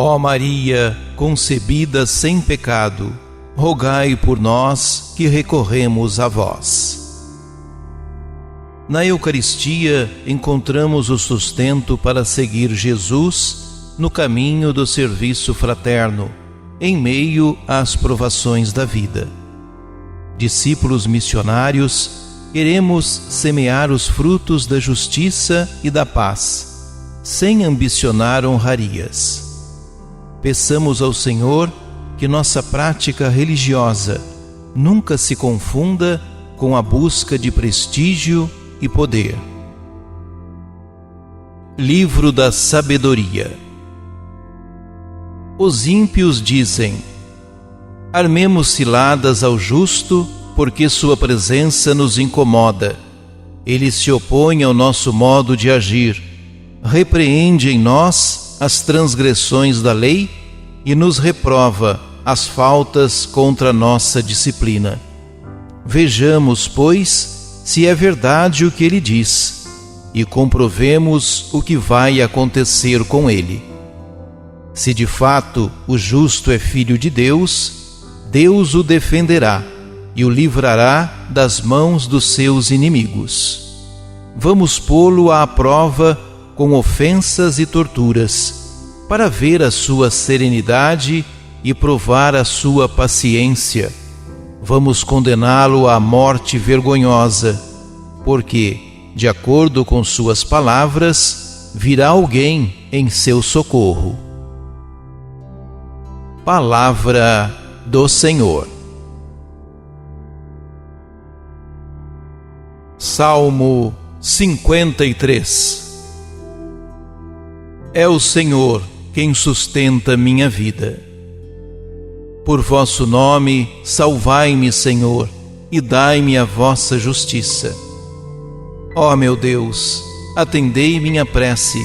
Ó Maria, concebida sem pecado, rogai por nós que recorremos a vós. Na Eucaristia encontramos o sustento para seguir Jesus no caminho do serviço fraterno, em meio às provações da vida. Discípulos missionários, queremos semear os frutos da justiça e da paz, sem ambicionar honrarias. Peçamos ao Senhor que nossa prática religiosa nunca se confunda com a busca de prestígio e poder. Livro da Sabedoria. Os ímpios dizem: armemos ciladas ao justo, porque sua presença nos incomoda. Ele se opõe ao nosso modo de agir, repreende em nós as transgressões da lei e nos reprova as faltas contra nossa disciplina. Vejamos, pois, se é verdade o que ele diz, e comprovemos o que vai acontecer com ele. Se de fato o justo é filho de Deus, Deus o defenderá e o livrará das mãos dos seus inimigos. Vamos pô-lo à prova com ofensas e torturas, para ver a sua serenidade e provar a sua paciência. Vamos condená-lo à morte vergonhosa, porque, de acordo com suas palavras, virá alguém em seu socorro. Palavra do Senhor. Salmo 53. É o Senhor quem sustenta minha vida. Por vosso nome, salvai-me, Senhor, e dai-me a vossa justiça. Ó meu Deus, atendei minha prece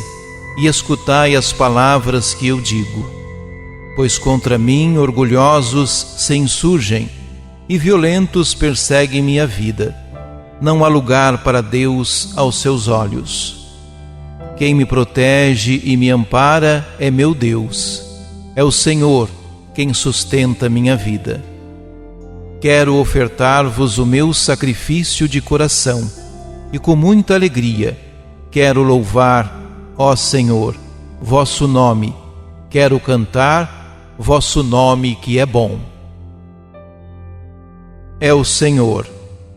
e escutai as palavras que eu digo. Pois contra mim orgulhosos se insurgem e violentos perseguem minha vida. Não há lugar para Deus aos seus olhos. Quem me protege e me ampara é meu Deus. É o Senhor quem sustenta minha vida. Quero ofertar-vos o meu sacrifício de coração, e com muita alegria quero louvar, ó Senhor, vosso nome. Quero cantar vosso nome que é bom. É o Senhor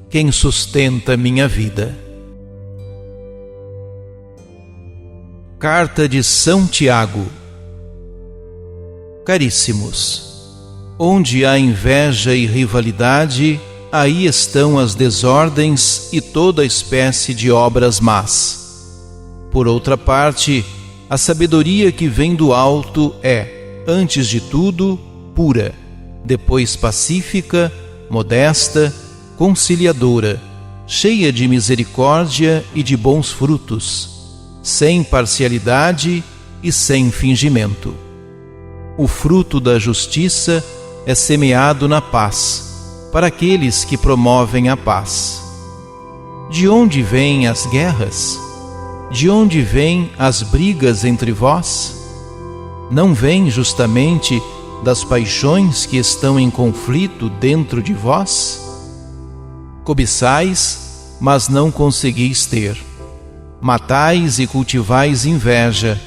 quem sustenta minha vida. Carta de São Tiago. Caríssimos, onde há inveja e rivalidade, aí estão as desordens e toda espécie de obras más. Por outra parte, a sabedoria que vem do alto é, antes de tudo, pura, depois pacífica, modesta, conciliadora, cheia de misericórdia e de bons frutos, sem parcialidade e sem fingimento. O fruto da justiça é semeado na paz, para aqueles que promovem a paz. De onde vêm as guerras? De onde vêm as brigas entre vós? Não vêm justamente das paixões que estão em conflito dentro de vós? Cobiçais, mas não conseguis ter. Matais e cultivais inveja,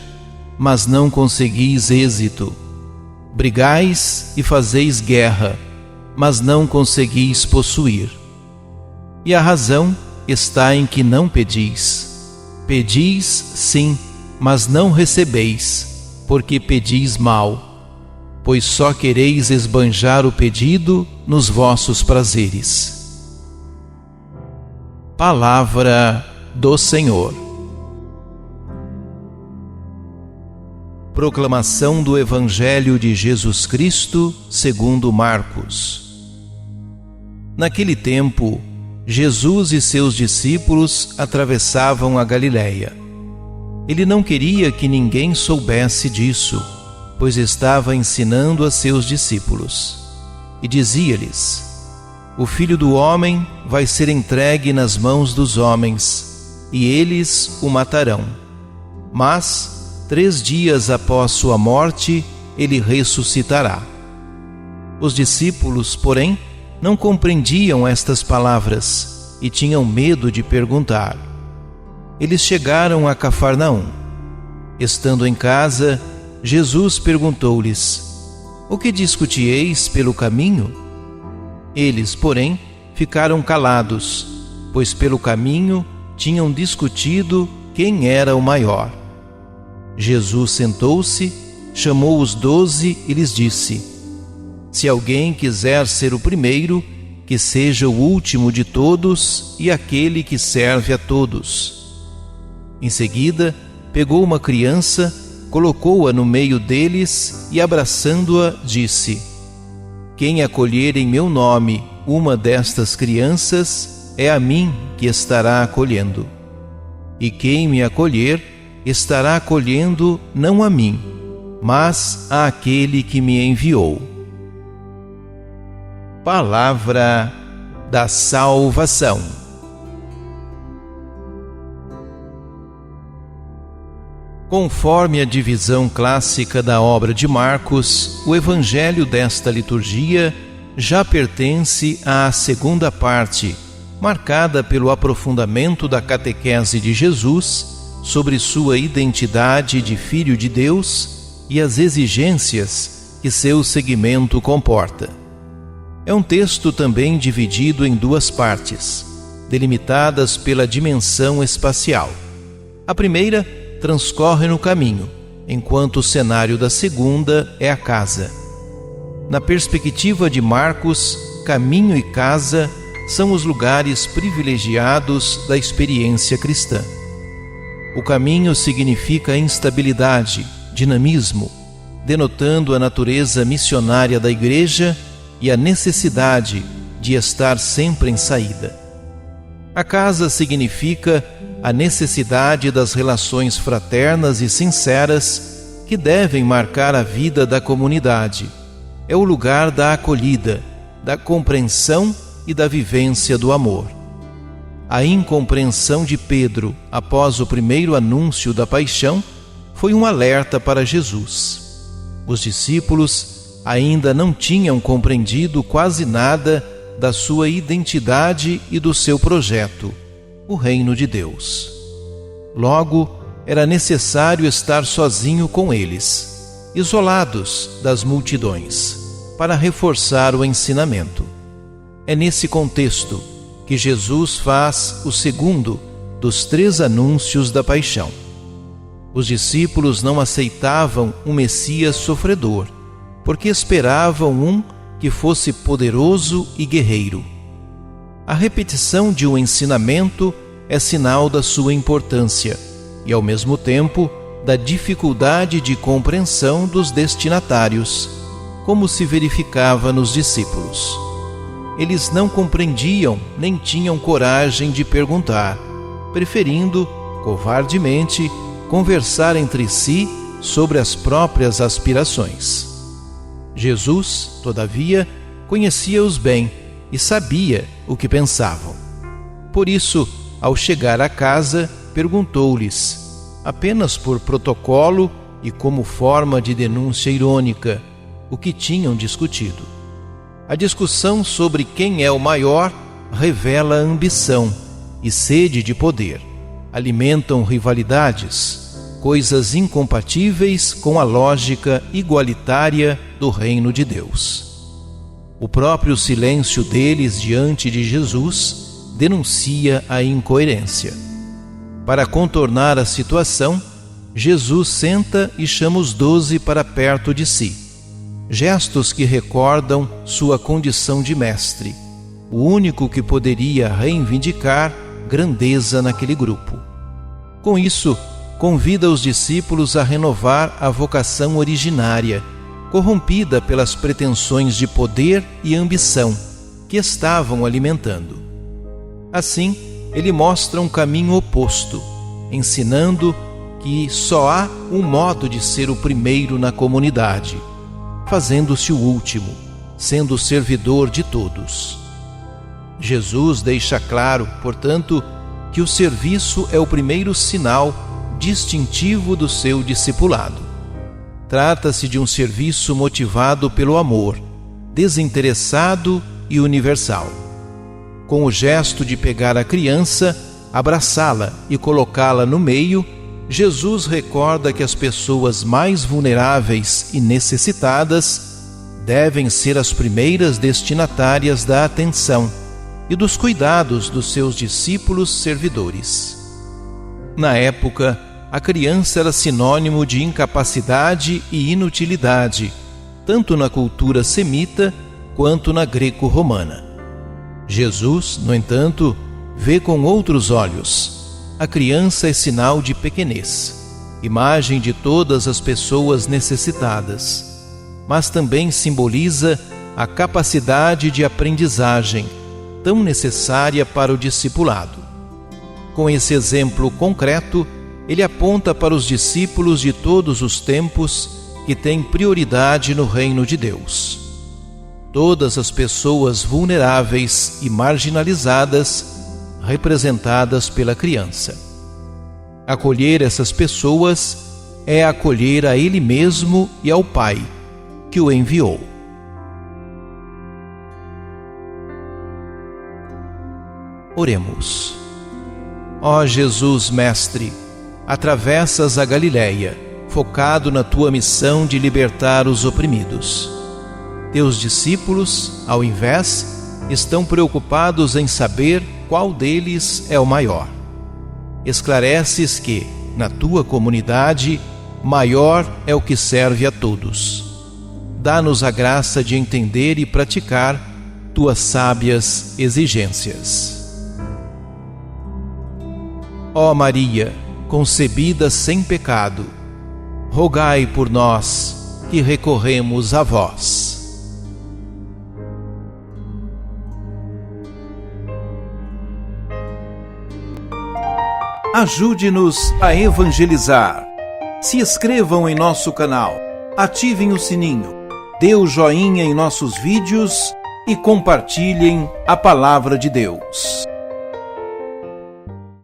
mas não conseguis êxito. Brigais e fazeis guerra, mas não conseguis possuir. E a razão está em que não pedis. Pedis, sim, mas não recebeis, porque pedis mal, pois só quereis esbanjar o pedido nos vossos prazeres. Palavra do Senhor. Proclamação do Evangelho de Jesus Cristo segundo Marcos. Naquele tempo, Jesus e seus discípulos atravessavam a Galiléia. Ele não queria que ninguém soubesse disso, pois estava ensinando a seus discípulos. E dizia-lhes: o Filho do Homem vai ser entregue nas mãos dos homens, e eles o matarão. Mas, 3 dias após sua morte, ele ressuscitará. Os discípulos, porém, não compreendiam estas palavras e tinham medo de perguntar. Eles chegaram a Cafarnaum. Estando em casa, Jesus perguntou-lhes: O que discutieis pelo caminho? Eles, porém, ficaram calados, pois pelo caminho tinham discutido quem era o maior. Jesus sentou-se, chamou os 12 e lhes disse: Se alguém quiser ser o primeiro, que seja o último de todos e aquele que serve a todos. Em seguida, pegou uma criança, colocou-a no meio deles e, abraçando-a, disse: Quem acolher em meu nome uma destas crianças, é a mim que estará acolhendo. E quem me acolher, estará acolhendo não a mim, mas àquele que me enviou. Palavra da salvação. Conforme a divisão clássica da obra de Marcos, o evangelho desta liturgia já pertence à segunda parte, marcada pelo aprofundamento da catequese de Jesus sobre sua identidade de Filho de Deus e as exigências que seu seguimento comporta. É um texto também dividido em duas partes, delimitadas pela dimensão espacial. A primeira transcorre no caminho, enquanto o cenário da segunda é a casa. Na perspectiva de Marcos, caminho e casa são os lugares privilegiados da experiência cristã. O caminho significa instabilidade, dinamismo, denotando a natureza missionária da Igreja e a necessidade de estar sempre em saída. A casa significa a necessidade das relações fraternas e sinceras que devem marcar a vida da comunidade. É o lugar da acolhida, da compreensão e da vivência do amor. A incompreensão de Pedro após o primeiro anúncio da paixão foi um alerta para Jesus. Os discípulos ainda não tinham compreendido quase nada da sua identidade e do seu projeto, o reino de Deus. Logo, era necessário estar sozinho com eles, isolados das multidões, para reforçar o ensinamento. É nesse contexto que Jesus faz o segundo dos 3 anúncios da paixão. Os discípulos não aceitavam um Messias sofredor, porque esperavam um que fosse poderoso e guerreiro. A repetição de um ensinamento é sinal da sua importância e, ao mesmo tempo, da dificuldade de compreensão dos destinatários, como se verificava nos discípulos. Eles não compreendiam nem tinham coragem de perguntar, preferindo, covardemente, conversar entre si sobre as próprias aspirações. Jesus, todavia, conhecia-os bem e sabia o que pensavam. Por isso, ao chegar à casa, perguntou-lhes, apenas por protocolo e como forma de denúncia irônica, o que tinham discutido. A discussão sobre quem é o maior revela ambição e sede de poder. Alimentam rivalidades, coisas incompatíveis com a lógica igualitária do reino de Deus. O próprio silêncio deles diante de Jesus denuncia a incoerência. Para contornar a situação, Jesus senta e chama os 12 para perto de si. Gestos que recordam sua condição de mestre, o único que poderia reivindicar grandeza naquele grupo. Com isso, convida os discípulos a renovar a vocação originária, corrompida pelas pretensões de poder e ambição que estavam alimentando. Assim, ele mostra um caminho oposto, ensinando que só há um modo de ser o primeiro na comunidade, fazendo-se o último, sendo o servidor de todos. Jesus deixa claro, portanto, que o serviço é o primeiro sinal distintivo do seu discipulado. Trata-se de um serviço motivado pelo amor, desinteressado e universal. Com o gesto de pegar a criança, abraçá-la e colocá-la no meio, Jesus recorda que as pessoas mais vulneráveis e necessitadas devem ser as primeiras destinatárias da atenção e dos cuidados dos seus discípulos servidores. Na época, a criança era sinônimo de incapacidade e inutilidade, tanto na cultura semita quanto na greco-romana. Jesus, no entanto, vê com outros olhos. A criança é sinal de pequenez, imagem de todas as pessoas necessitadas, mas também simboliza a capacidade de aprendizagem, tão necessária para o discipulado. Com esse exemplo concreto, ele aponta para os discípulos de todos os tempos que têm prioridade no reino de Deus. Todas as pessoas vulneráveis e marginalizadas, representadas pela criança. Acolher essas pessoas é acolher a Ele mesmo e ao Pai, que o enviou. Oremos. Ó Jesus Mestre, atravessas a Galileia, focado na tua missão de libertar os oprimidos. Teus discípulos, ao invés, estão preocupados em saber qual deles é o maior. Esclareces que, na tua comunidade, maior é o que serve a todos. Dá-nos a graça de entender e praticar tuas sábias exigências. Ó Maria, concebida sem pecado, rogai por nós que recorremos a vós. Ajude-nos a evangelizar. Se inscrevam em nosso canal, ativem o sininho, dê o joinha em nossos vídeos e compartilhem a palavra de Deus.